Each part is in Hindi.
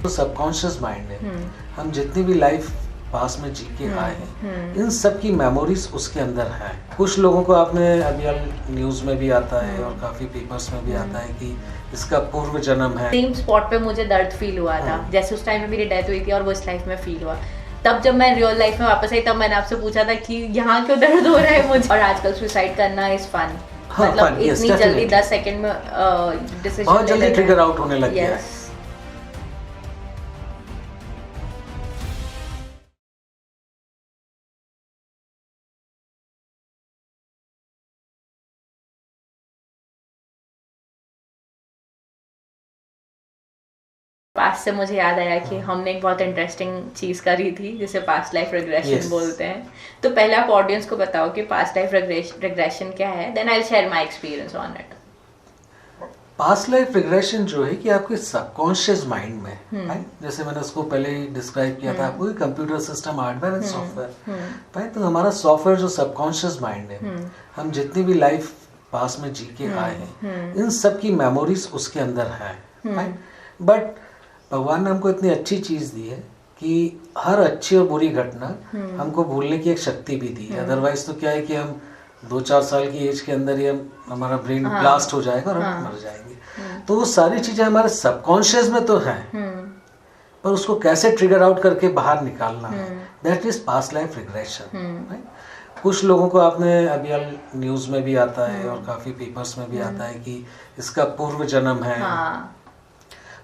तो सबकॉन्शियस माइंड है। हम जितनी भी लाइफ पास में जी के आए हैं, इन सब की मेमोरीज उसके अंदर है। कुछ लोगों को आपने अभी न्यूज़ में भी आता है और काफ़ी पेपर्स में भी आता है कि इसका पूर्व जन्म है। सेम स्पॉट पे मुझे दर्द फील हुआ था, जैसे उस टाइम पे मेरी डेथ हुई थी और वो इस लाइफ में फील हुआ। तब जब मैं रियल लाइफ में वापस आई, तब मैंने आपसे पूछा था कि यहाँ क्यों दर्द हो रहा है मुझे। और आजकल सुसाइड करना इज फन, मतलब इतनी जल्दी 10 सेकंड में डिसीजन बहुत जल्दी ट्रिगर आउट होने लग गया है। पास्ट से मुझे याद आया कि हमने एक बहुत इंटरेस्टिंग चीज करी थी जिसे पास्ट लाइफ रिग्रेशन बोलते हैं। तो पहले आप ऑडियंस को बताओ कि पास्ट लाइफ रिग्रेशन क्या है, then I will share my experience on it. Past life regression जो है कि आपके सबकॉन्शियस माइंड में है, जैसे मैंने उसको पहले ही डिस्क्राइब किया था आपको, computer system, hardware and software. तो हमारा सॉफ्टवेयर जो सबकॉन्शियस माइंड है, हम जितनी भी लाइफ पास में जी के आए हैं, इन सब की मेमोरीज उसके अंदर है। बट भगवान ने हमको इतनी अच्छी चीज दी है कि हर अच्छी और बुरी घटना हमको भूलने की एक शक्ति भी दी है। अदरवाइज तो क्या है कि हम 2-4 साल की एज के अंदर ही हमारा ब्रेन ब्लास्ट हो जाएगा और हम मर जाएंगे। तो वो सारी चीजें हमारे सबकॉन्शियस में तो हैं, पर उसको कैसे ट्रिगर आउट करके बाहर निकालना है, that is past life regression. कुछ लोगों को आपने अभी न्यूज में भी आता है और काफी पेपर्स में भी आता है कि इसका पूर्व जन्म है।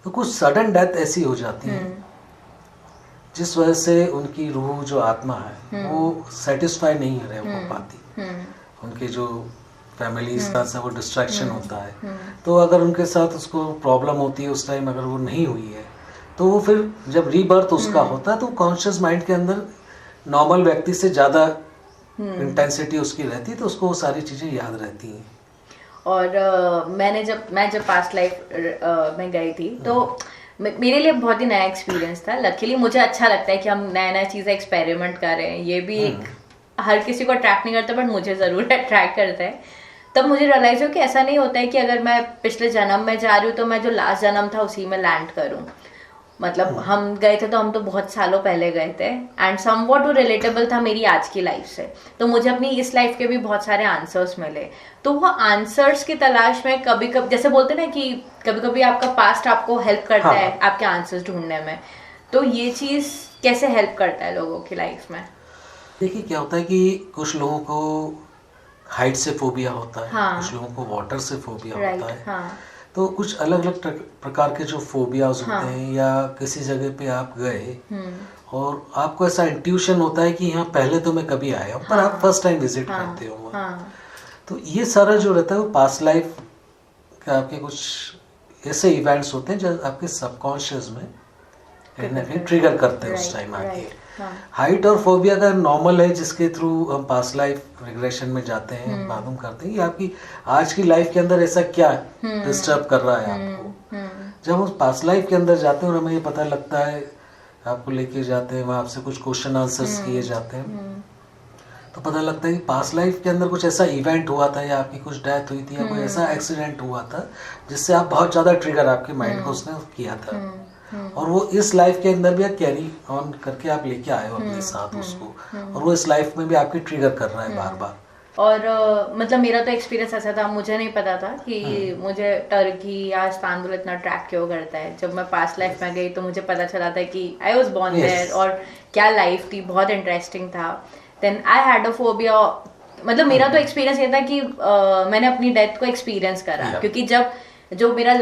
तो कुछ सडन डेथ ऐसी हो जाती है जिस वजह से उनकी रूह, जो आत्मा है, वो सेटिस्फाई नहीं रह पाती। उनके जो फैमिलीज का से वो डिस्ट्रैक्शन होता है। तो अगर उनके साथ उसको प्रॉब्लम होती है उस टाइम, अगर वो नहीं हुई है, तो वो फिर जब रीबर्थ उसका होता है तो कॉन्शियस माइंड के अंदर नॉर्मल व्यक्ति से ज़्यादा इंटेंसिटी उसकी रहती है, तो उसको वो सारी चीज़ें याद रहती हैं। और मैं जब पास्ट लाइफ में गई थी तो मेरे लिए बहुत ही नया एक्सपीरियंस था। लकीली मुझे अच्छा लगता है कि हम नया नया चीज़ें एक्सपेरिमेंट कर रहे हैं। ये भी हर किसी को अट्रैक्ट नहीं करता, बट मुझे ज़रूर अट्रैक्ट करता है। तब मुझे रियलाइज हो कि ऐसा नहीं होता है कि अगर मैं पिछले जन्म में जा रही हूँ तो मैं जो लास्ट जन्म था उसी में लैंड करूँ। मतलब हम गए थे तो हम तो बहुत सालों पहले गए थे, एंड समवॉट वो रिलेटेबल था मेरी आज की लाइफ से। तो मुझे अपनी इस लाइफ के भी बहुत सारे आंसर्स मिले। तो वो आंसर्स की तलाश में कभी कभी, जैसे बोलते ना कि कभी कभी आपका पास्ट आपको हेल्प करता है आपके आंसर्स ढूंढने में। तो ये चीज कैसे हेल्प करता है लोगों की लाइफ में? देखिए क्या होता है कि कुछ लोगों को हाइट से फोबिया होता है, कुछ लोगों को वाटर से फोबिया होता है। तो कुछ अलग अलग प्रकार के जो फोबियाज होते हैं, या किसी जगह पे आप गए और आपको ऐसा इंट्यूशन होता है कि यहाँ पहले तो मैं कभी आया हूँ, पर आप फर्स्ट टाइम विजिट करते हो। तो ये सारा जो रहता है वो पास्ट लाइफ का आपके कुछ ऐसे इवेंट्स होते हैं जो आपके सबकॉन्शियस में ट्रिगर करते हैं उस टाइम आके। हाइट और फोबिया का नॉर्मल है, जिसके थ्रू हम पास्ट लाइफ रिग्रेशन में जाते हैं, मालूम करते हैं कि आपकी आज की लाइफ के अंदर ऐसा क्या डिस्टर्ब कर रहा है आपको। जब हम पास्ट लाइफ के अंदर जाते हैं और हमें ये पता लगता है, आपको लेके जाते हैं वहाँ, आपसे कुछ क्वेश्चन आंसर्स किए जाते हैं, तो पता लगता है कि पास्ट लाइफ के अंदर कुछ ऐसा इवेंट हुआ था, या आपकी कुछ डेथ हुई थी, या कोई ऐसा एक्सीडेंट हुआ था जिससे आप बहुत ज़्यादा ट्रिगर आपके माइंड को उसने किया था। और वो इस लाइफ के अंदर भी आप कैरी ऑन करके आप लेके आए हो अपने साथ उसको, और वो इस लाइफ में भी आपकी ट्रिगर कर रहा है बार बार। और मतलब मेरा तो एक्सपीरियंस ऐसा था, मुझे नहीं पता था कि मुझे टर्की या इस्तांबुल इतना अट्रैक्ट क्यों करता है। जब मैं पास्ट लाइफ में गई तो मुझे पता चला था कि आई वाज बोर्न देयर, और क्या लाइफ थी, बहुत इंटरेस्टिंग था। Then I had a phobia. मतलब मेरा तो एक्सपीरियंस ये था कि मैंने अपनी डेथ को एक्सपीरियंस करा, क्योंकि जब जो मेरा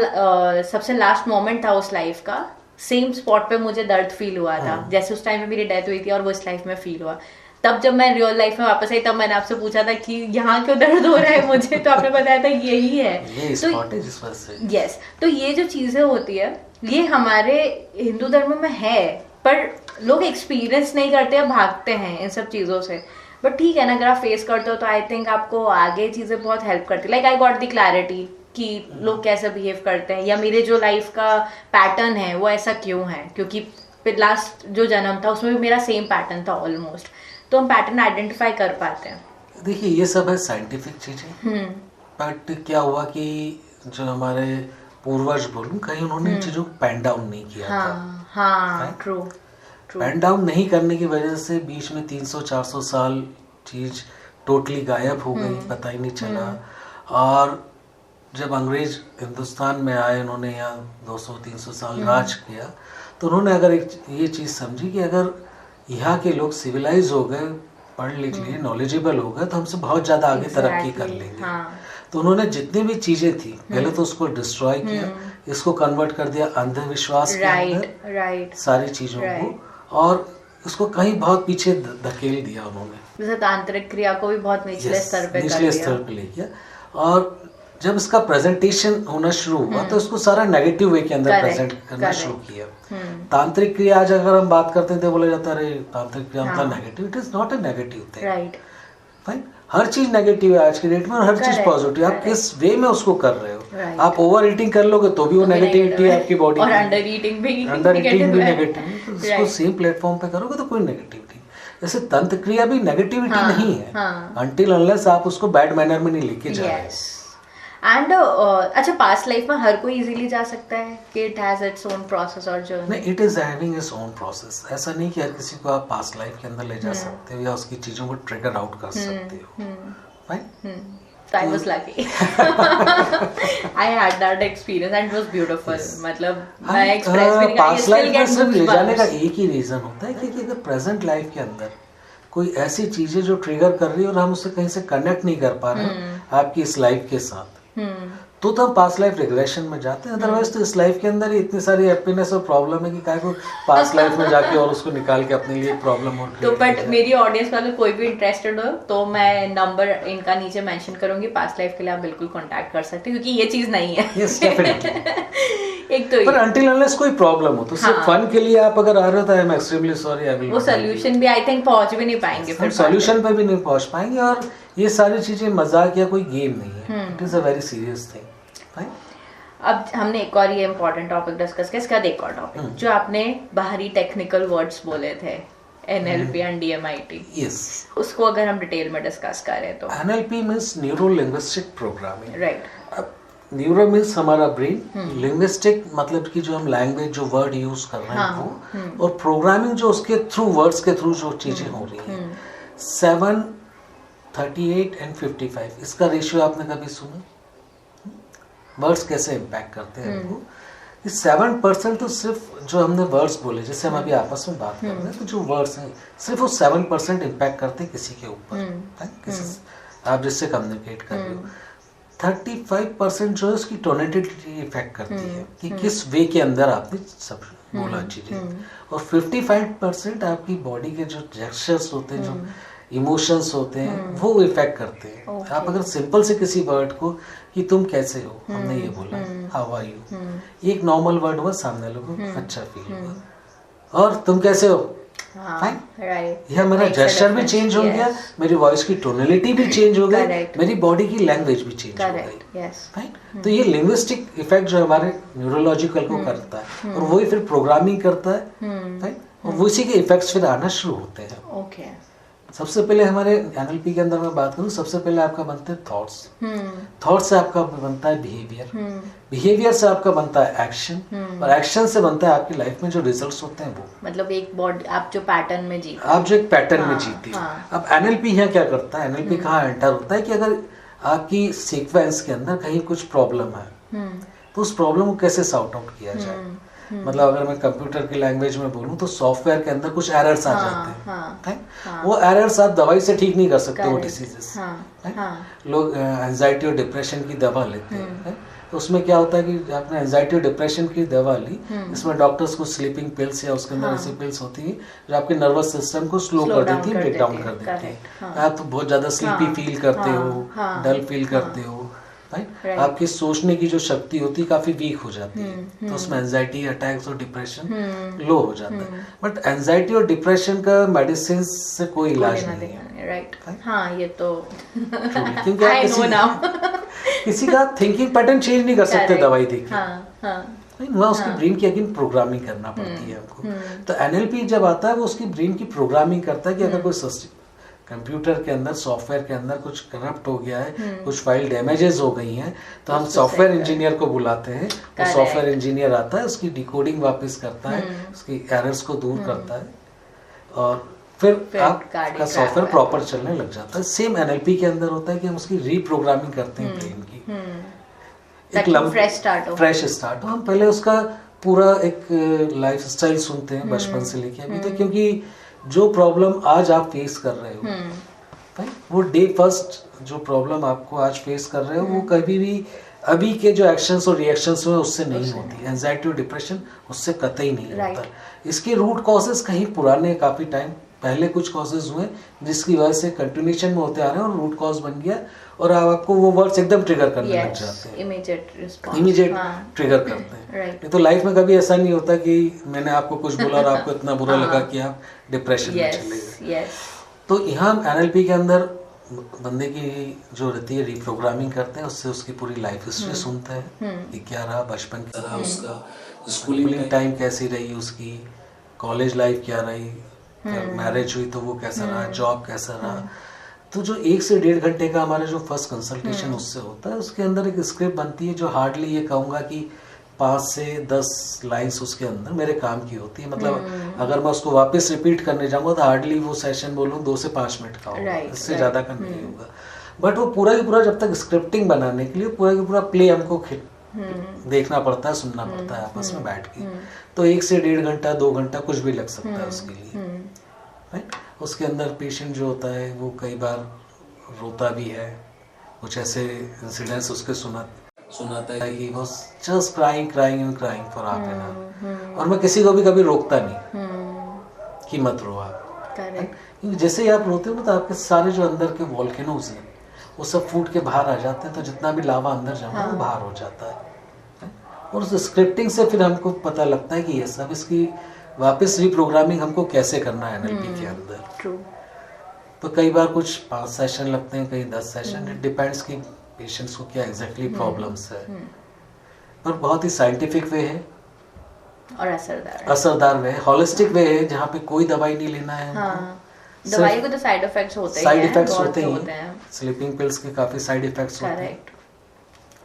सबसे लास्ट मोमेंट था उस लाइफ का, सेम स्पॉट पे मुझे दर्द फील हुआ था, जैसे उस टाइम पे मेरी डेथ हुई थी और वो इस लाइफ में फील हुआ। तब जब मैं रियल लाइफ में वापस आई, तब मैंने आपसे पूछा था कि यहाँ क्यों दर्द हो रहा है मुझे, तो आपने बताया था यही है। तो यस, तो ये जो चीजें होती है ये हमारे हिंदू धर्म में है, पर लोग एक्सपीरियंस नहीं करते या भागते हैं इन सब चीजों से। बट ठीक है ना, अगर आप फेस करते हो तो आई थिंक आपको आगे चीजें बहुत हेल्प करती है। Like I got the clarity कि लोग कैसे बिहेव करते हैं, या मेरे जो लाइफ का पैटर्न है वो ऐसा क्यों है, क्योंकि लास्ट जो जन्म था उसमें भी मेरा सेम पैटर्न था ऑलमोस्ट। तो हम पैटर्न आइडेंटिफाई कर पाते हैं। देखिए ये सब है साइंटिफिक चीजें, बट क्या हुआ कि जो हमारे पूर्वज बोलूं, कहीं उन्होंने चीजों को पेन डाउन नहीं किया था। हाँ, ट्रू। पेन डाउन नहीं करने की वजह से बीच में 300-400 साल चीज टोटली गायब हो गई, पता ही नहीं चला। और जब अंग्रेज हिंदुस्तान में आए, उन्होंने यहाँ 200-300 साल राज किया, तो उन्होंने अगर ये चीज़ समझी कि अगर यहाँ के लोग सिविलाइज हो गए, पढ़ लिख लिए, नॉलेजेबल हो गए, तो हमसे बहुत ज़्यादा आगे तरक्की कर लेंगे। तो उन्होंने जितनी भी चीज़ें थी पहले तो उसको डिस्ट्रॉय किया, इसको कन्वर्ट कर दिया अंधविश्वास के अंदर, सारी चीज़ों को, और उसको कहीं बहुत पीछे धकेल दिया उन्होंने। जैसे तांत्रिक क्रिया को भी बहुत निचले स्तर पे ले किया। और जब इसका प्रेजेंटेशन होना शुरू हुआ तो इसको सारा नेगेटिव वे के अंदर प्रेजेंट करना शुरू किया। तांत्रिक क्रिया आज अगर हम बात करते हैं तो बोला जाता है तांत्रिक क्रिया मतलब negative. It is not a negative thing, fine. हर चीज नेगेटिव है आज की डेट में, और हर चीज पॉजिटिव। आप किस वे में उसको कर रहे हो। आप ओवर ईटिंग कर लोगे तो भी वो नेगेटिविटी है आपकी बॉडी में, और अंडर ईटिंग भी नेगेटिव है। इसको सेम प्लेटफॉर्म पे करोगे तो कोई नेगेटिविटी। जैसे तंत्र क्रिया भी नेगेटिविटी नहीं है, अनटिल अनलेस आप उसको बैड मैनर में नहीं लेके जा रहे। एंड अच्छा, पास्ट लाइफ में हर कोई इजीली जा सकता है कि it has its own process और जर्नी? नहीं, it is having its own process. ऐसा नहीं कि हर किसी को आप पास्ट लाइफ के अंदर ले जा सकते हो या उसकी चीजों को ट्रिगर आउट कर सकते हो, right? So I was lucky. I had that experience and it was beautiful. मतलब मैं एक्सप्रेस भी नहीं कर, still get सिर्फ ले जाने का एक ही रीजन होता है कि अगर प्रेजेंट लाइफ के अंदर कोई ऐसी चीजें जो ट्रिगर कर रही है और हम उससे कहीं से कनेक्ट नहीं कर पा रहे हैं आपकी इस लाइफ के साथ, तो हम पास्ट लाइफ रिग्रेशन में जाते हैं। अदरवाइज तो इस लाइफ के अंदर ही इतनी सारी हैप्पीनेस और प्रॉब्लम है कि काय को पास्ट लाइफ में जाके और उसको निकाल के अपने लिए प्रॉब्लम और तो बट मेरी ऑडियंस में अगर कोई भी इंटरेस्टेड हो तो मैं नंबर इनका नीचे मेंशन करूंगी, पास्ट लाइफ के लिए आप बिल्कुल कांटेक्ट कर सकते हैं, क्योंकि ये चीज नहीं है। Yes, definitely. एक तो पर until unless कोई प्रॉब्लम हो तो सिर्फ फन के लिए आप अगर आ रहे हो तो I am extremely sorry, I will वो सॉल्यूशन भी आई थिंक पहुंच भी नहीं पाएंगे, फिर सॉल्यूशन पे भी नहीं पहुंच पाएंगे। और ये सारी चीजें मजाक या कोई गेम नहीं है, it is a very serious thing. अब हमने एक और ये इम्पोर्टेंट टॉपिक डिस्कस किया, इसका एक और टॉपिक जो आपने बाहरी टेक्निकल वर्ड्स बोले थे, NLP एंड DMIT, यस, उसको अगर हम डिटेल में डिस्कस करें तो NLP means neuro linguistic programming, right? अब न्यूरो मींस हमारा ब्रेन, लिंग्विस्टिक मतलब कि जो हम लैंग्वेज जो वर्ड यूज कर रहे हैं वो, और प्रोग्रामिंग जो उसके थ्रू वर्ड्स के थ्रू जो चीजें हो रही हैं। 7, 38 एंड 55 इसका रेशियो आपने कभी सुना? वर्ड्स कैसे इम्पैक्ट करते हैं हमको? 7% तो सिर्फ जो हमने वर्ड्स बोले, जैसे हम अभी आपस में बात कर रहे हैं, तो जो वर्ड्स हैं सिर्फ वो 7% इम्पैक्ट करते हैं किसी के ऊपर, किसी आप जिससे कम्युनिकेट कर रहे हो। 35% जो है उसकी टोनेटिविटी इफेक्ट करती है कि किस वे के अंदर आपने सब बोला चीजें, और 55% आपकी बॉडी के जो जेस्चर्स होते हैं, जो इमोशंस होते हैं, वो इफेक्ट करते हैं। आप अगर सिंपल से किसी वर्ड को कि तुम कैसे हो, हमने ये बोला हाउ आर यू, एक नॉर्मल वर्ड हुआ, सामने लोगों को अच्छा फील हुआ, और तुम कैसे हो, यह मेरा जेस्चर भी चेंज हो गया, मेरी वॉइस की टोनलिटी भी चेंज हो गई, मेरी बॉडी की लैंग्वेज भी चेंज हो गई, राइट? तो ये लिंग्विस्टिक इफेक्ट जो हमारे न्यूरोलॉजिकल को करता है, और वही फिर प्रोग्रामिंग करता है, राइट? और उसी के इफेक्ट्स फिर आना शुरू होते हैं। ओके, सबसे पहले हमारे NLP के अंदर मैं बात करूं, सबसे पहले आपका बनते हैं थॉट्स, थॉट्स से आपका बनता है बिहेवियर, बिहेवियर से आपका बनता है एक्शन, और एक्शन से बनता है आपकी लाइफ में जो रिजल्ट्स होते हैं वो, मतलब एक बॉडी आप जो पैटर्न में जीते, आप जो एक पैटर्न में जीते हो। अब NLP यहाँ क्या करता है, NLP कहाँ एंटर होता है कि अगर आपकी सीक्वेंस के अंदर कहीं कुछ प्रॉब्लम है तो उस प्रॉब्लम को कैसे सॉर्ट आउट किया जाए। मतलब अगर मैं कंप्यूटर की लैंग्वेज में बोलूं तो सॉफ्टवेयर के अंदर कुछ एरर्स आ जाते हैं, वो एरर्स आप दवाई से ठीक नहीं कर सकते, वो डिसीजेस। लोग एंजाइटी और डिप्रेशन की दवा लेते हैं, तो उसमें क्या होता है कि आपने एंजाइटी और डिप्रेशन की दवा ली, इसमें डॉक्टर्स को स्लीपिंग पिल्स या उसके अंदर ऐसी पिल्स होती है जो आपके नर्वस सिस्टम को स्लो कर देती है, ब्रेक डाउन कर देती है। आप तो बहुत ज्यादा स्लीपी फील करते हो, डल फील करते हो, आपकी सोचने की जो शक्ति होती है काफी वीक हो जाती है, तो उसमें एंजाइटी अटैक्स और डिप्रेशन लो हो जाता है। बट एंजाइटी और डिप्रेशन का मेडिसिन से कोई इलाज नहीं है, राइट? हाँ, ये तो क्योंकि आप किसी का थिंकिंग पैटर्न चेंज नहीं कर सकते दवाई देके, वहाँ उसकी ब्रेन की अगेन प्रोग्रामिंग करना पड़ती है हमको। तो NLP जब आता है वो उसकी ब्रेन की प्रोग्रामिंग करता है कि अगर कोई कंप्यूटर के अंदर, सॉफ्टवेयर के अंदर कुछ करप्ट हो गया है, कुछ फाइल डैमेजेस हो गई हैं, तो हम सॉफ्टवेयर इंजीनियर को बुलाते हैं। वो सॉफ्टवेयर इंजीनियर आता है, उसकी डिकोडिंग वापस करता है, उसकी एरर्स को दूर करता है, और फिर आपका सॉफ्टवेयर प्रॉपर चलने लग जाता है। सेम एनएलपी के अंदर होता है कि हम उसकी रीप्रोग्रामिंग करते हैं ब्रेन की, एक फ्रेश स्टार्ट हो। हम पहले उसका पूरा एक लाइफ स्टाइल सुनते हैं बचपन से लेके अभी तक, क्योंकि जो प्रॉब्लम आज आप फेस कर रहे हो भाई, वो डे फर्स्ट जो प्रॉब्लम आपको आज फेस कर रहे हो, वो कभी भी अभी के जो एक्शंस और रिएक्शंस हुए उससे नहीं होती। एंजाइटी और डिप्रेशन उससे कतई नहीं होता। इसके रूट कॉजेस कहीं पुराने, काफी टाइम पहले कुछ कॉजेज हुए जिसकी वजह से कंटिन्यूएशन में होते आ रहे हैं और रूट कॉज बन गया, और आपको वो वर्ड्स एकदम ट्रिगर करने लग जाते हैं, इमीडिएट ट्रिगर करते हैं। नहीं तो लाइफ में कभी ऐसा नहीं होता कि मैंने आपको कुछ बोला और आपको इतना बुरा लगा कि आप डिप्रेशन में चले गए। तो यहाँ एनएलपी के अंदर बंदे की जो रहती है रिप्रोग्रामिंग करते हैं, उससे उसकी पूरी लाइफ हिस्ट्री सुनते हैं कि क्या रहा बचपन, क्या रहा उसका, स्कूलिंग टाइम कैसी रही उसकी, कॉलेज लाइफ क्या रही, मैरिज हुई तो वो कैसा रहा, जॉब कैसा रहा। तो जो 1 से 1.5 घंटे का हमारा जो फर्स्ट कंसल्टेशन उससे होता है, उसके अंदर एक स्क्रिप्ट बनती है जो हार्डली ये कहूँगा कि 5 से 10 लाइंस उसके अंदर मेरे काम की होती है। मतलब अगर मैं उसको वापस रिपीट करने जाऊंगा तो हार्डली वो सेशन बोलूँ 2 से 5 मिनट का होगा, इससे ज़्यादा का नहीं होगा। बट वो पूरा की पूरा जब तक स्क्रिप्टिंग बनाने के लिए पूरा की पूरा प्ले हमको देखना पड़ता है, सुनना पड़ता है आपस में बैठ के। तो 1 से 1.5 घंटा 2 घंटा कुछ भी लग सकता है उसके लिए, राइट। उसके अंदर पेशेंट जो होता है वो कई बार रोता भी है, कुछ ऐसे इंसिडेंट्स उसके सुनाता है कि वो just crying for half an hour, और मैं किसी को भी कभी रोकता नहीं कि मत रो आप, क्योंकि जैसे ही आप रोते हो तो आपके सारे जो अंदर के वॉल्केनोज हैं वो सब फूट के बाहर आ जाते हैं, तो जितना भी लावा अंदर जमा है वो बाहर हो जाता है। और उस स्क्रिप्टिंग से फिर हमको पता लगता है कि ये सब इसकी वापस रीप्रोग्रामिंग हमको कैसे करना है एनएलपी के अंदर। तो कई बार कुछ 5 सेशन लगते हैं, कई 10 सेशन, इट डिपेंड्स कि पेशेंट्स को क्या एग्जैक्टली प्रॉब्लम्स है। पर बहुत ही साइंटिफिक वे है और असरदार वे है, होलिस्टिक वे है, जहाँ पे कोई दवाई नहीं लेना है। दवाई को तो साइड इफेक्ट्स होते हैं, स्लीपिंग पिल्स के काफी साइड इफेक्ट्स होते हैं,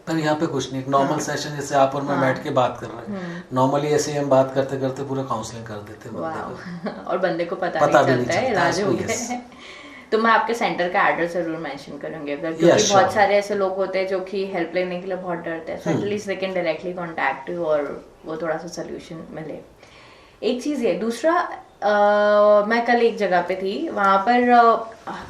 पर यहाँ पे कुछ नहीं। एक नॉर्मल सेशन जैसे आप और मैं बैठ के बात कर रहे हैं, नॉर्मली ऐसे हम बात करते करते पूरा काउंसलिंग कर देते हैं बंदे को, और बंदे को पता नहीं चलता है इलाज हो गया है। तो मैं आपके सेंटर का एड्रेस जरूर मेंशन करूंगी, क्योंकि बहुत सारे ऐसे लोग होते हैं जो कि हेल्प लेने के लिए बहुत डरते हैं, so at least they can directly contact you और वो थोड़ा सा सोल्यूशन मिले। एक चीज़ है, दूसरा मैं कल एक जगह पे थी, वहाँ पर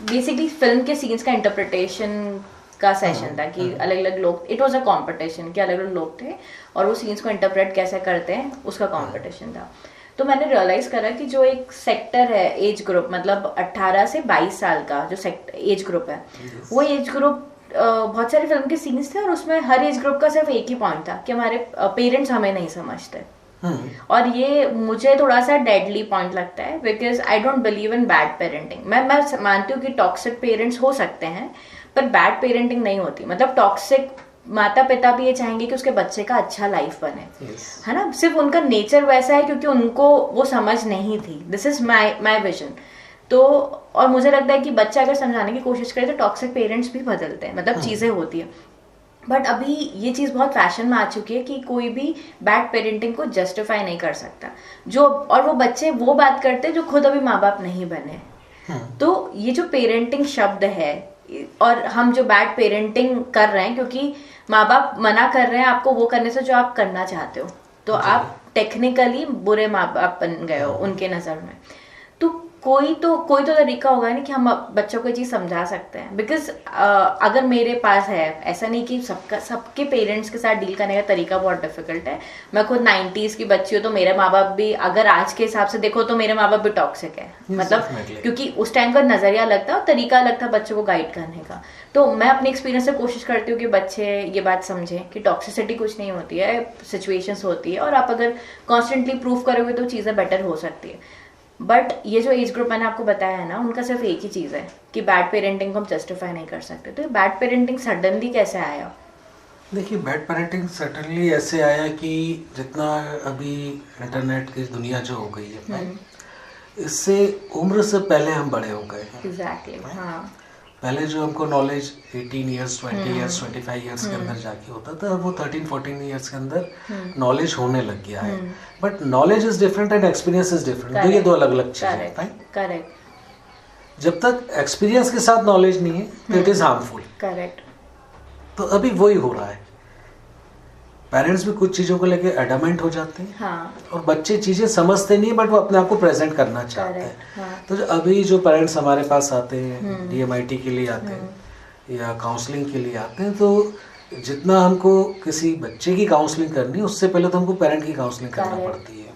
बेसिकली फिल्म के सीन्स का इंटरप्रिटेशन का सेशन था कि अलग अलग लोग, इट वाज अ कंपटीशन कि अलग अलग लोग थे और वो सीन्स को इंटरप्रेट कैसे करते हैं, उसका कंपटीशन था। तो मैंने रियलाइज करा कि जो एक सेक्टर है, एज ग्रुप, मतलब 18 से 22 साल का जो एज ग्रुप है, वो एज ग्रुप बहुत सारे फिल्म के सीन्स थे और उसमें हर एज ग्रुप का सिर्फ एक ही पॉइंट था कि हमारे पेरेंट्स हमें नहीं समझते। और ये मुझे थोड़ा सा डेडली पॉइंट लगता है, because I don't believe in bad parenting. मैं मानती हूँ कि टॉक्सिक पेरेंट्स हो सकते हैं, पर बैड पेरेंटिंग नहीं होती। मतलब टॉक्सिक माता पिता भी ये चाहेंगे कि उसके बच्चे का अच्छा लाइफ बने, है ना, सिर्फ उनका नेचर वैसा है क्योंकि उनको वो समझ नहीं थी। This is my vision. तो और मुझे लगता है कि बच्चा अगर समझाने की कोशिश करे तो टॉक्सिक पेरेंट्स भी बदलते हैं, मतलब चीजें होती है। बट अभी ये चीज बहुत फैशन में आ चुकी है कि कोई भी बैड पेरेंटिंग को जस्टिफाई नहीं कर सकता, जो और वो बच्चे वो बात करते हैं जो खुद अभी माँ बाप नहीं बने। तो ये जो पेरेंटिंग शब्द है, और हम जो बैड पेरेंटिंग कर रहे हैं क्योंकि माँ बाप मना कर रहे हैं आपको वो करने से जो आप करना चाहते हो, तो आप टेक्निकली बुरे माँ बाप बन गए हो उनके नजर में। तो कोई तो तरीका होगा ना कि हम बच्चों को ये चीज समझा सकते हैं। बिकॉज अगर मेरे पास है, ऐसा नहीं कि सबके पेरेंट्स के साथ डील करने का तरीका बहुत डिफिकल्ट है। मैं खुद 90s की बच्ची हूँ, तो मेरे माँ बाप भी अगर आज के हिसाब से देखो तो मेरे माँ बाप भी टॉक्सिक है। मतलब क्योंकि उस टाइम का नजरिया अलग था और तरीका अलग था बच्चों को गाइड करने का। तो मैं अपने एक्सपीरियंस से कोशिश करती हूँ कि बच्चे ये बात समझें कि टॉक्सिसिटी कुछ नहीं होती है, सिचुएशंस होती है, और आप अगर कॉन्स्टेंटली प्रूव करोगे तो चीजें बेटर हो सकती है। बट ये जो एज ग्रुप मैंने आपको बताया है ना, उनका सिर्फ एक ही चीज़ है कि बैड पेरेंटिंग को हम जस्टिफाई नहीं कर सकते। तो ये बैड पेरेंटिंग सडनली कैसे आया? देखिए, बैड पेरेंटिंग सडनली ऐसे आया कि जितना अभी इंटरनेट की दुनिया जो हो गई है, इससे उम्र से पहले हम बड़े हो गए हैं। एग्जैक्टली, हाँ। पहले जो हमको नॉलेज 18 ईयर्स 20 ईयर्स 25 ईयर्स के अंदर जाके होता था, अब वो 13-14 ईयर्स के अंदर नॉलेज होने लग गया है। But knowledge is different and experience is different, तो ये दो अलग अलग चीजें हैं। करेक्ट। जब तक एक्सपीरियंस के साथ नॉलेज नहीं है तो इट इज हार्मफुल। करेक्ट। तो अभी वही हो रहा है, पेरेंट्स भी कुछ चीज़ों को लेके एडमेंट हो जाते हैं। हाँ। और बच्चे चीज़ें समझते नहीं बट वो अपने आप को प्रेजेंट करना चाहते हैं। हाँ। तो अभी जो पेरेंट्स हमारे पास आते हैं, DMIT के लिए आते हैं या काउंसलिंग के लिए आते हैं, तो जितना हमको किसी बच्चे की काउंसलिंग करनी है उससे पहले तो हमको पेरेंट की काउंसलिंग करना पड़ती है।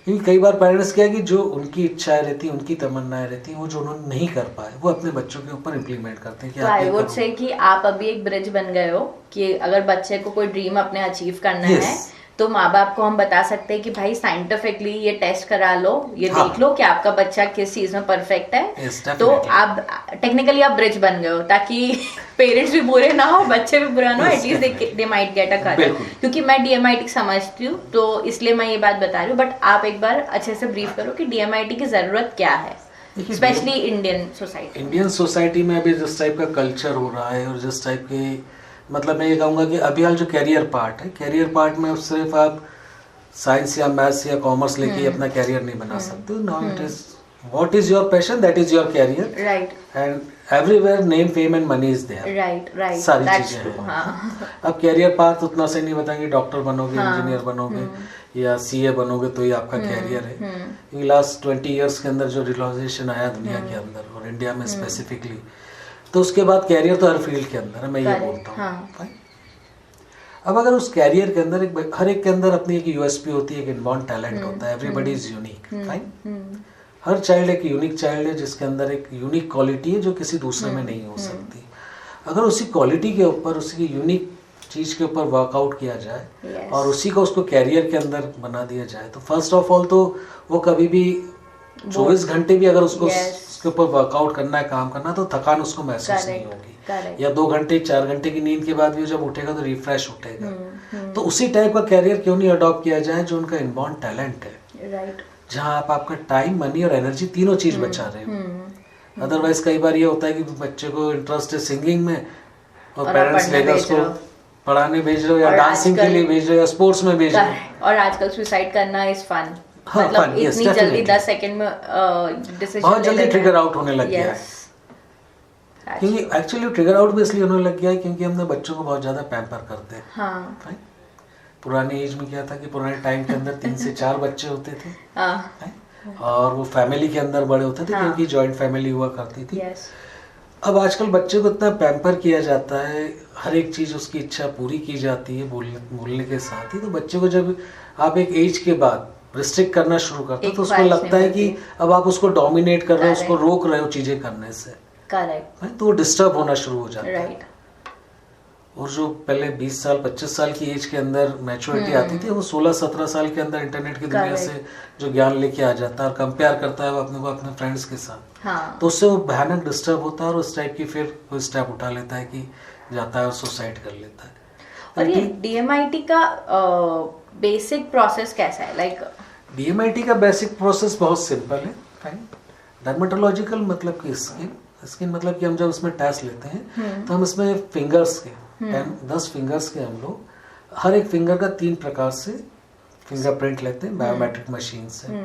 क्योंकि कई बार पेरेंट्स क्या है कि जो उनकी इच्छाएं रहती हैं, उनकी तमन्नाएं रहती हैं, वो जो उन्होंने नहीं कर पाए वो अपने बच्चों के ऊपर इम्प्लीमेंट करते हैं कि तो आई वुड से कि आप अभी एक ब्रिज बन गए हो कि अगर बच्चे को कोई ड्रीम अपने अचीव करना है तो माँ बाप को हम बता सकते हैं कि भाई साइंटिफिकली ये टेस्ट करा लो, ये देख लो कि आपका बच्चा किस चीज में परफेक्ट है। तो आप टेक्निकली आप ब्रिज बन गए हो ताकि पेरेंट्स भी बुरे ना हो, बच्चे भी बुरा ना हो, at least they might get a career. क्योंकि मैं DMIT समझती हूँ तो इसलिए मैं ये बात बता रही हूँ, बट आप एक बार अच्छे से ब्रीफ करो कि DMIT की जरूरत क्या है, स्पेशली इंडियन सोसाइटी में अभी जिस टाइप का कल्चर हो रहा है और जिस टाइप के, मतलब मैं ये कहूँगा कि अभी हाल जो कैरियर पार्ट है, कैरियर पार्ट में सिर्फ आप साइंस या मैथ्स या कॉमर्स लेके अपना कैरियर नहीं बना सकते। Now it is what is your passion, that is your career, right. And everywhere name fame and money is there, right, सारी चीजें हैं। हाँ। अब कैरियर पाथ उतना से नहीं बताएंगे, डॉक्टर बनोगे, इंजीनियर बनोगे या CA बनोगे तो ही आपका कैरियर है। क्योंकि लास्ट 20 ईयर्स के अंदर जो रियलाइजेशन आया दुनिया के अंदर और इंडिया में स्पेसिफिकली, तो उसके बाद कैरियर तो हर फील्ड के अंदर है, मैं ये बोलता हूँ। हाँ। अब अगर उस कैरियर के अंदर हर एक के अंदर अपनी एक USP होती है, एक इनबॉर्न टैलेंट होता है, everybody is unique, fine. Her child एक यूनिक चाइल्ड है जिसके अंदर एक यूनिक क्वालिटी है जो किसी दूसरे में नहीं हो सकती। अगर उसी क्वालिटी के ऊपर, उसी यूनिक चीज के ऊपर वर्कआउट किया जाए और उसी को उसको कैरियर के अंदर बना दिया जाए, तो फर्स्ट ऑफ ऑल तो वो कभी भी 24 घंटे भी अगर उसको उसके ऊपर वर्कआउट करना है, काम करना, तो थकान उसको महसूस नहीं होगी। या 2 घंटे 4 घंटे की नींद के बाद भी जब उठेगा तो रिफ्रेश उठेगा। तो उसी टाइप का कैरियर क्यों नहीं अडॉप्ट किया जाए जो उनका इनबॉर्न टैलेंट है, राइट, जहाँ आप आपका टाइम, मनी और एनर्जी तीनों चीज बचा रहे हो। अदरवाइज कई बार ये होता है कि बच्चे को इंटरेस्ट है सिंगिंग में और पेरेंट्स लेकर उसको पढ़ाने भेज रहे हो या डांसिंग के लिए भेज रहे हो या स्पोर्ट्स में भेज रहे हो। और आजकल सुसाइड करना इज फन, हाँ, मतलब इतनी जल्दी 10 सेकंड में डिसीजन बहुत जल्दी ट्रिगर आउट होने लग गया है। क्योंकि एक्चुअली ट्रिगर आउट भी इसलिए होने लग गया है क्योंकि हमने बच्चों को बहुत ज्यादा पैम्पर करते हैं। हाँ। पुराने एज में क्या था कि पुराने टाइम के अंदर 3 से 4 बच्चे होते थे। हाँ। और वो फैमिली के अंदर बड़े होते थे। हाँ। क्योंकि जॉइंट फैमिली हुआ करती थी। अब आजकल बच्चे को इतना पैम्पर किया जाता है, हर एक चीज उसकी इच्छा पूरी की जाती है बोलने के साथ ही। तो बच्चे को जब आप एक एज के बाद रिस्ट्रिक्ट करना शुरू करते हो तो उसको लगता है कि अब आप उसको डोमिनेट कर रहे हो, उसको रोक रहे हो चीजें करने से। करेक्ट। तो वो डिस्टर्ब होना शुरू हो जाता है। और जो पहले 20 साल 25 साल की एज के अंदर मैच्योरिटी आती थी, वो 16-17 साल के अंदर इंटरनेट की दुनिया से जो ज्ञान लेके आ जाता है और कंपेयर करता है वो अपने को अपने फ्रेंड्स के साथ। हाँ। तो उससे वो भयानक डिस्टर्ब होता है और उस टाइप की फिर वो स्टेप उठा लेता है कि जाता है और सुसाइड कर लेता है। और ये DMIT का बेसिक प्रोसेस कैसा है? लाइक DMIT का बेसिक प्रोसेस बहुत सिंपल है। डर्मेटोलॉजिकल मतलब कि स्किन मतलब कि हम जब इसमें टेस्ट लेते हैं तो हम इसमें फिंगर्स के 10 फिंगर्स के हम लोग हर एक फिंगर का 3 प्रकार से फिंगरप्रिंट लेते हैं बायोमेट्रिक मशीन से।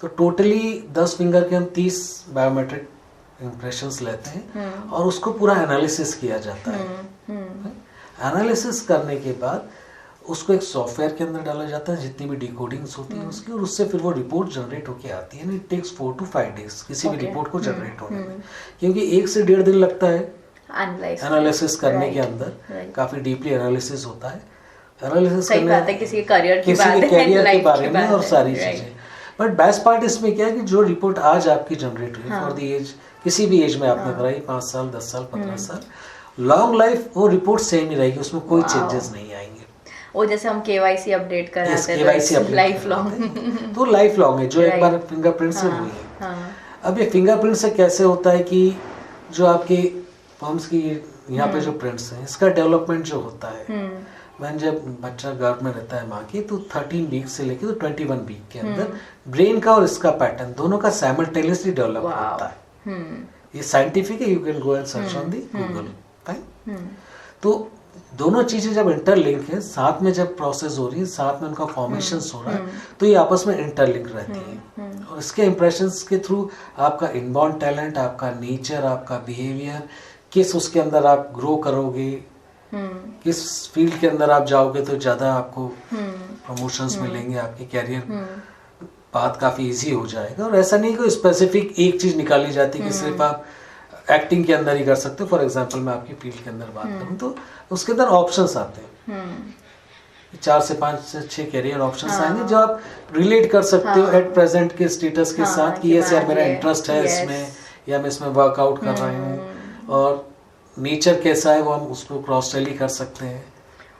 तो टोटली 10 फिंगर के हम 30 बायोमेट्रिक इम्प्रेशंस लेते हैं और उसको पूरा एनालिसिस किया जाता है। एनालिसिस करने के बाद उसको एक सॉफ्टवेयर के अंदर डाला जाता है, जितनी भी डिकोडिंग्स होती है उसकी, और उससे फिर वो रिपोर्ट जनरेट होके आती है। इट टेक्स 4 to 5 days किसी भी रिपोर्ट को जनरेट होने में, क्योंकि 1 से 1.5 दिन लगता है एनालिसिस करने के अंदर। काफी डीपली एनालिसिस होता है। एनालिसिस करने किसी के करियर के बारे में और सारी चीजें। बट बेस्ट पार्ट इसमें क्या है कि जो रिपोर्ट आज आपकी जनरेट हुई फॉर द एज, किसी भी एज में आपने कराई, 5 साल 10 साल 15 साल, लॉन्ग लाइफ वो रिपोर्ट सेम ही रहेगी, उसमें कोई चेंजेस नहीं आएंगे। वो जैसे हम KYC अपडेट कराते हैं लाइफ लॉन्ग, तो लाइफ लॉन्ग है जो एक बार फिंगरप्रिंट से हुई है। अब ये फिंगरप्रिंट से कैसे होता है कि जो आपके पम्स की यहाँ पे जो प्रिंट्स हैं, इसका डेवलपमेंट जो होता है मैंने जब बच्चा गर्भ में रहता है माँ की तो 13 वीक से लेके तो 21 वीक के अंदर ब्रेन का और इसका पैटर्न दोनों का साइमल्टेनियसली डेवलप होता है। ये साइंटिफिक है, you can go and search on the Google. तो दोनों चीजें जब इंटरलिंक है, साथ में जब प्रोसेस हो रही है, साथ में उनका फॉर्मेशन हो रहा है, तो ये आपस में इंटरलिंक रहती है। और इसके इंप्रेशंस के थ्रू आपका इनबॉर्न टैलेंट, आपका नेचर, आपका बिहेवियर, किस उसके अंदर आप ग्रो करोगे, किस फील्ड के अंदर आप जाओगे तो ज्यादा आपको प्रमोशंस मिलेंगे, आपके कैरियर पाथ काफी इजी हो जाएगा। और ऐसा नहीं कोई स्पेसिफिक एक चीज निकाली जाती कि सिर्फ आप एक्टिंग के अंदर ही कर सकते हो। फॉर एग्जांपल मैं आपकी फील्ड के अंदर बात करूं तो उसके अंदर ऑप्शंस आते हैं, 4 से 5 से 6 कैरियर ऑप्शंस आएंगे जो आप रिलेट कर सकते हो एट प्रेजेंट के स्टेटस के साथ कि यस यार मेरा इंटरेस्ट है इसमें, या मैं इसमें वर्कआउट कर रहा हूँ, और नेचर कैसा है वो हम उसको क्रॉस टैली कर सकते हैं।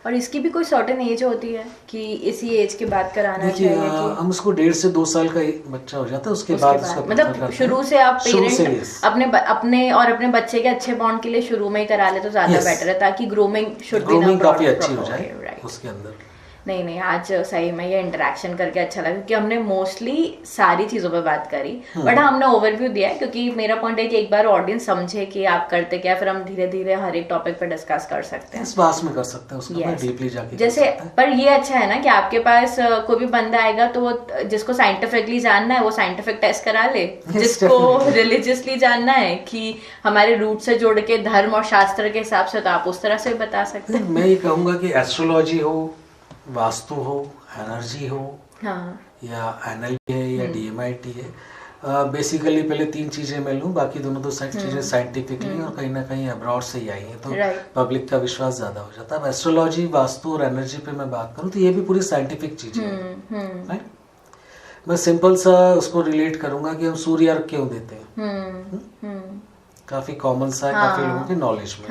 और इसकी भी कोई सर्टेन एज होती है कि इसी एज के बाद कराना चाहिए? हम उसको 1.5 से 2 साल का बच्चा हो जाता है उसके बाद उसका मतलब शुरू से आप पेरेंट अपने और अपने बच्चे के अच्छे बॉन्ड के लिए शुरू में ही करा ले तो ज्यादा बेटर है, ताकि ग्रूमिंग काफी अच्छी हो जाए उसके अंदर। नहीं, आज सही में ये इंटरेक्शन करके अच्छा लगा, क्योंकि हमने मोस्टली सारी चीजों पे बात करी, बट हमने ओवरव्यू दिया है, क्योंकि मेरा पॉइंट है कि एक बार ऑडियंस समझे कि आप करते क्या, फिर हम धीरे धीरे हर एक टॉपिक पे डिस्कस कर सकते हैं, इस बात में कर सकते हैं उसको डीपली जाके जैसे। पर ये अच्छा है ना कि आपके पास कोई भी बंदा आएगा तो वो जिसको साइंटिफिकली जानना है वो साइंटिफिक टेस्ट करा ले, जिसको रिलीजियसली जानना है कि हमारे रूट से जोड़ के धर्म और शास्त्र के हिसाब से, तो आप उस तरह से बता सकते हैं। मैं ये कहूंगा कि एस्ट्रोलॉजी हो, वास्तु हो, एनर्जी हो, या एनएलपी है या डीएमआईटी है, बेसिकली पहले 3 चीजें मैं लूँ, बाकी दोनों तो चीजें साइंटिफिकली और कहीं ना कहीं अब्रॉड से ही आई हैं, तो पब्लिक का विश्वास ज्यादा हो जाता है। अब एस्ट्रोलॉजी, वास्तु और एनर्जी पे मैं बात करूँ तो ये भी पूरी साइंटिफिक चीजें हैं, राइट। मैं सिंपल सा उसको रिलेट करूंगा कि हम सूर्य अर्घ क्यों देते हैं, काफी कॉमन सा है काफी लोगों की नॉलेज में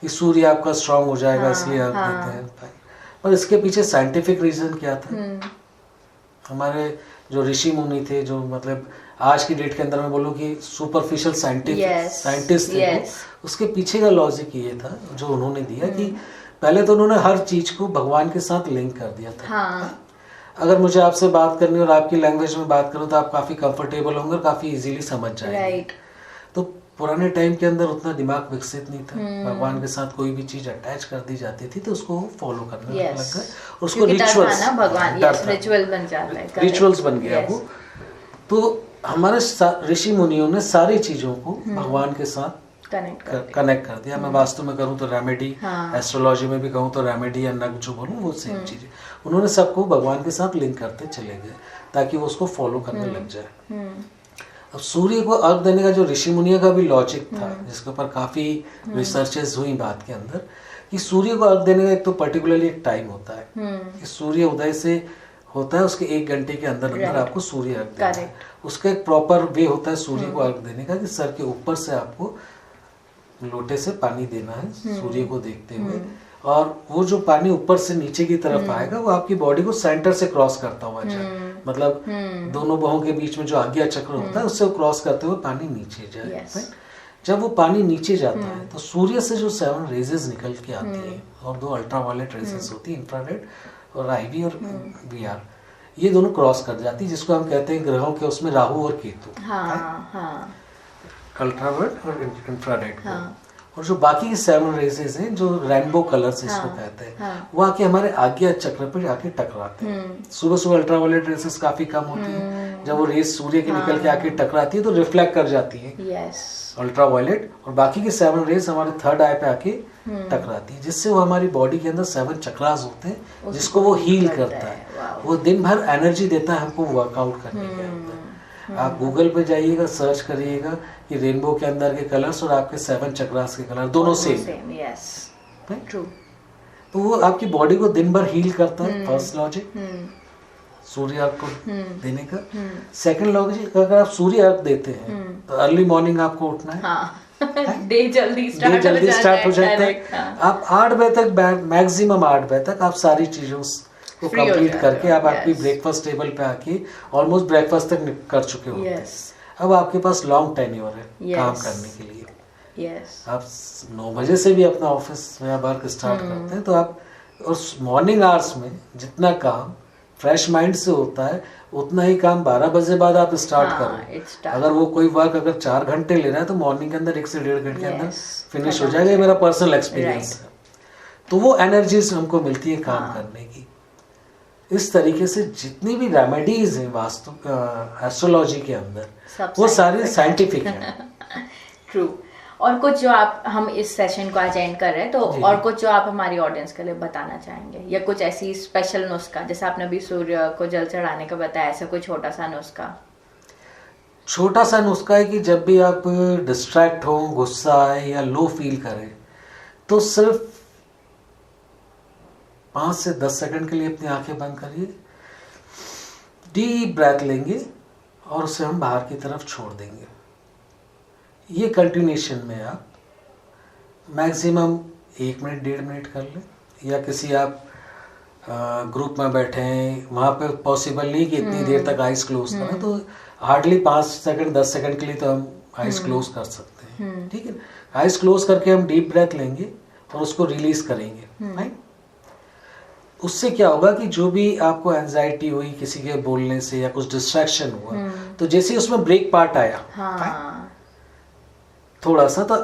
कि सूर्य आपका स्ट्रांग हो जाएगा इसलिए अर्घ देते हैं, पर इसके पीछे साइंटिफिक रीजन क्या था? हमारे जो ऋषि मुनि थे, जो मतलब आज की डेट के अंदर मैं बोलूँ कि सुपरफिशियल साइंटिस्ट थे, उसके पीछे का लॉजिक ये था जो उन्होंने दिया कि पहले तो उन्होंने हर चीज को भगवान के साथ लिंक कर दिया था। अगर मुझे आपसे बात करनी और आपकी लैंग्वेज में बात करूँ तो आप काफी कंफर्टेबल होंगे और काफी इजीली समझ जाएंगे। तो पुराने टाइम के अंदर उतना दिमाग विकसित नहीं था, भगवान के साथ कोई भी चीज अटैच कर दी जाती थी तो उसको फॉलो करने लग गए, उसको रिचुअल्स बन गया वो। तो हमारे ऋषि मुनियों ने सारी चीजों को भगवान के साथ कनेक्ट कर दिया। मैं वास्तु में करूँ तो रेमेडी, एस्ट्रोलॉजी में भी कहूँ तो रेमेडी या नग जो बोलूँ वो सेम चीज, उन्होंने सबको भगवान के साथ लिंक करते चले गए ताकि वो उसको फॉलो करने लग जाए। अब सूर्य को अर्घ देने का जो ऋषि मुनियों का भी लॉजिक था, जिसके ऊपर काफी रिसर्चेस हुई बात के अंदर, कि सूर्य को अर्घ देने का एक तो पर्टिकुलरली एक टाइम होता है कि सूर्य उदय से होता है उसके 1 घंटे के अंदर अंदर आपको सूर्य अर्घ देना है। उसका एक प्रॉपर वे होता है सूर्य को अर्घ देने का कि सर के ऊपर से आपको लोटे से पानी देना है सूर्य को देखते हुए, और वो जो पानी ऊपर से नीचे की तरफ आएगा वो आपकी बॉडी को सेंटर से क्रॉस करता हुआ जाए, मतलब दोनों बाहों के बीच में जो आज्ञा चक्र होता है उससे क्रॉस करते हुए पानी नीचे जाए। जब वो पानी नीचे जाता है तो सूर्य से जो 7 रेजेस निकल के आती है और 2 अल्ट्रावायलेट रेजेस होती है, इंफ्रारेड और आईवी और वीआर, ये दोनों क्रॉस कर जाती है, जिसको हम कहते हैं ग्रहों के उसमें राहु और केतु, अल्ट्रावायलेट और इंफ्रारेड। और जो बाकी के 7 रेजेस हैं जो रेनबो कलर्स इसको कहते हैं, वो आके हमारे आज्ञा चक्र पे जाके टकराते हैं। सुबह सुबह अल्ट्रावायलेट रेजेस काफी कम होती है, जब वो रेस सूर्य के निकल के आके टकराती है तो रिफ्लेक्ट कर जाती है अल्ट्रावायलेट, और बाकी के 7 रेस हमारे 3rd आई पे आके टकराती है, जिससे वो हमारी बॉडी के अंदर 7 चक्रास होते हैं जिसको वो हील करता है। वो दिन भर एनर्जी देता है हमको वर्कआउट करने के अंदर। आप गूगल पे जाइएगा, सर्च करिएगा कि रेनबो के अंदर के कलर्स और आपके 7 चक्रास के कलर दोनों सेम, तो वो आपकी बॉडी को दिन भर हील करता है। फर्स्ट लॉजिक सूर्य अर्घ को देने का। सेकंड लॉजिक, अगर आप सूर्य अर्घ देते हैं तो अर्ली मॉर्निंग आपको उठना है, डे जल्दी स्टार्ट हो जाता है। आप 8 बजे तक, मैक्सिमम 8 बजे तक आप सारी चीजों को कंप्लीट करके आप आपकी ब्रेकफास्ट टेबल पे आके ऑलमोस्ट ब्रेकफास्ट तक कर चुके हो। अब आपके पास लॉन्ग टेन्योर है काम करने के लिए। आप 9 बजे से भी अपना ऑफिस या वर्क स्टार्ट करते हैं तो आप और मॉर्निंग आवर्स में जितना काम फ्रेश माइंड से होता है उतना ही काम 12 बजे बाद आप स्टार्ट करो। अगर वो कोई वर्क अगर 4 घंटे ले रहा है तो मॉर्निंग के अंदर 1 से 1.5 घंटे के अंदर फिनिश हो जाएगा। ये मेरा पर्सनल एक्सपीरियंस है। तो वो एनर्जीज हमको मिलती है काम करने की। इस तरीके से जितनी भी रेमेडीज हैं वास्तु एस्ट्रोलॉजी के अंदर वो सारी साइंटिफिक है। ट्रू। और कुछ जो आप हम इस सेशन को आज एंड कर रहे हैं तो और कुछ जो आप हमारी ऑडियंस के लिए बताना चाहेंगे या कुछ ऐसी स्पेशल नुस्खा, जैसे आपने अभी सूर्य को जल चढ़ाने का बताया, ऐसा कोई छोटा सा नुस्खा? छोटा सा नुस्खा है कि जब भी आप डिस्ट्रैक्ट हो, गुस्सा आए या लो फील करें तो सिर्फ 5 से 10 सेकंड के लिए अपनी आंखें बंद करिए, डीप ब्रेथ लेंगे और उसे हम बाहर की तरफ छोड़ देंगे। ये कंटिन्यूशन में आप मैक्सिमम 1 मिनट 1.5 मिनट कर लें। या किसी आप ग्रुप में बैठे हैं, वहाँ पे पॉसिबल नहीं कि इतनी देर तक आइज क्लोज करें, तो हार्डली 5 सेकंड 10 सेकंड के लिए तो हम आइज क्लोज कर सकते हैं। ठीक है, आइज क्लोज करके हम डीप ब्रेथ लेंगे और उसको रिलीज करेंगे। राइट, उससे क्या होगा कि जो भी आपको एंजाइटी हुई किसी के बोलने से या कुछ डिस्ट्रैक्शन हुआ, तो जैसे ही उसमें ब्रेक पार्ट आया थोड़ा सा, तो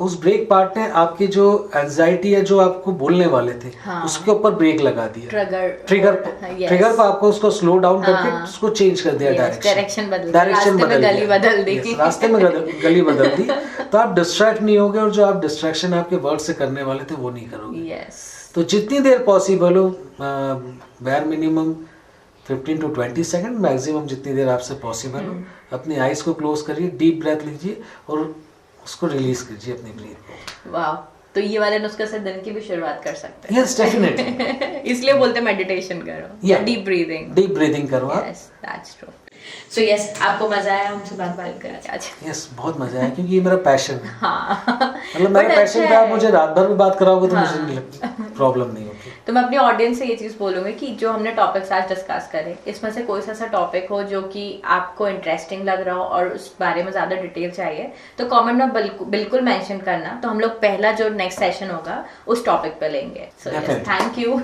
उस ब्रेक पार्ट ने आपकी जो एंजाइटी है जो आपको बोलने वाले थे उसके ऊपर ब्रेक लगा दिया। ट्रिगर को आपको उसको स्लो डाउन करके उसको चेंज कर दिया, डायरेक्शन बदल दी, रास्ते में गली बदल दी। तो आप डिस्ट्रैक्ट नहीं होगे और जो आप डिस्ट्रैक्शन आपके वर्ड से करने वाले थे वो नहीं करोगे। तो जितनी देर पॉसिबल हो, bare minimum 15 to 20 second, maximum जितनी देर आपसे पॉसिबल हो, अपनी आईज को क्लोज करिए, डीप ब्रेथ लीजिए और उसको रिलीज कीजिए अपनी ब्रीथ को। वाह, तो ये वाले नुस्खे से दिन की भी शुरुआत कर सकते हैं। Yes, definitely. इसलिए बोलते हैं मेडिटेशन करो या डीप ब्रीदिंग करो आप। Yes, that's true. So yes, आपको मजा आया हमसे बात करके आज? यस, बहुत मजा आया क्योंकि ये मेरा पैशन है। मतलब मेरा अच्छा पैशन था, आप मुझे रात भर भी बात कराओगे तो मुझे नहीं लगती प्रॉब्लम नहीं होती। तो मैं अपनी ऑडियंस से ये चीज बोलूंगी कि जो हमने टॉपिक्स आज डिस्कस करे, इसमें से कोई सा ऐसा टॉपिक हो जो कि आपको इंटरेस्टिंग लग रहा हो और उस बारे में ज्यादा डिटेल चाहिए, तो कमेंट में बिल्कुल मेंशन करना। तो हम लोग पहला जो नेक्स्ट सेशन होगा उस टॉपिक पे लेंगे। So thank you.